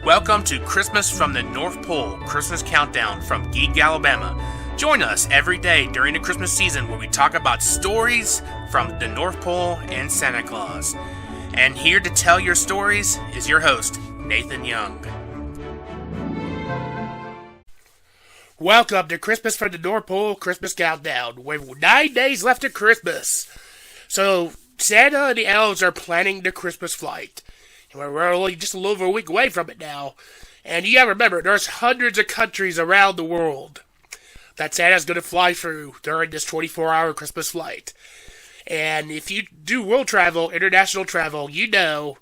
Welcome to Christmas from the North Pole, Christmas Countdown from Geek, Alabama. Join us every day during the Christmas season where we talk about stories from the North Pole and Santa Claus. And here to tell your stories is your host, Nathan Young. Welcome to Christmas from the North Pole, Christmas Countdown. With 9 days left of Christmas. So, Santa and the elves are planning the Christmas flight. We're only just a little over a week away from it now. And you gotta remember, there's hundreds of countries around the world that Santa's gonna fly through during this 24-hour Christmas flight. And if you do world travel, international travel, you know,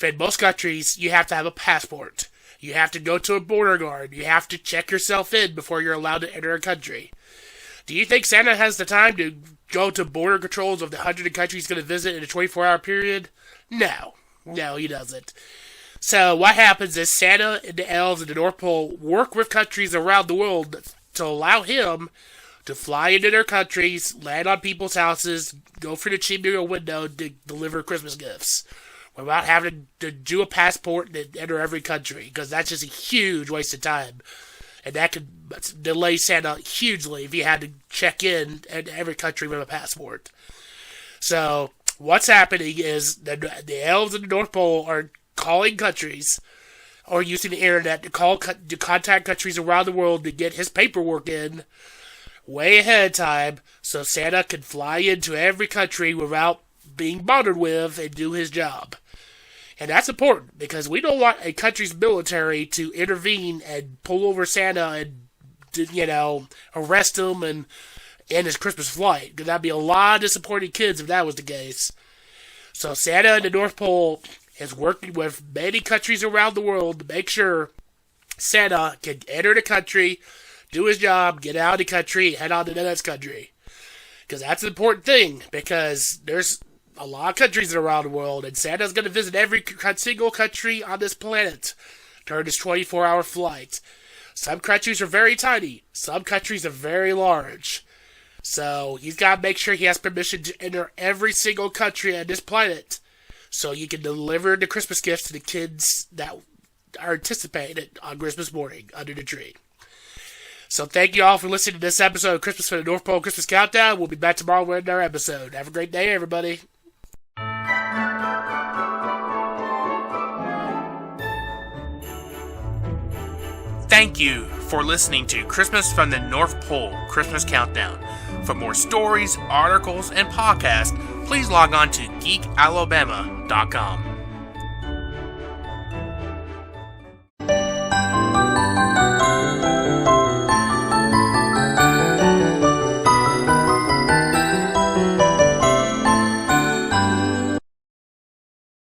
in most countries, you have to have a passport. You have to go to a border guard. You have to check yourself in before you're allowed to enter a country. Do you think Santa has the time to go to border controls of the 100 countries he's going to visit in a 24-hour period? No, he doesn't. So what happens is Santa and the elves and the North Pole work with countries around the world to allow him to fly into their countries, land on people's houses, go through the chimney window to deliver Christmas gifts without having to do a passport and enter every country, because that's just a huge waste of time. And that could delay Santa hugely if he had to check in at every country with a passport. So what's happening is the elves in the North Pole are calling countries or using the internet to contact countries around the world to get his paperwork in way ahead of time so Santa can fly into every country without being bothered with and do his job. And that's important because we don't want a country's military to intervene and pull over Santa and, arrest him and end his Christmas flight. Because that'd be a lot of disappointed kids if that was the case. So Santa and the North Pole is working with many countries around the world to make sure Santa can enter the country, do his job, get out of the country, head on to the next country. Because that's an important thing, because there's a lot of countries around the world, and Santa's going to visit every single country on this planet during this 24-hour flight. Some countries are very tiny. Some countries are very large. So he's got to make sure he has permission to enter every single country on this planet so you can deliver the Christmas gifts to the kids that are anticipated on Christmas morning under the tree. So thank you all for listening to this episode of Christmas from the North Pole Christmas Countdown. We'll be back tomorrow with another episode. Have a great day, everybody. Thank you for listening to Christmas from the North Pole Christmas Countdown. For more stories, articles, and podcasts, please log on to geekalabama.com.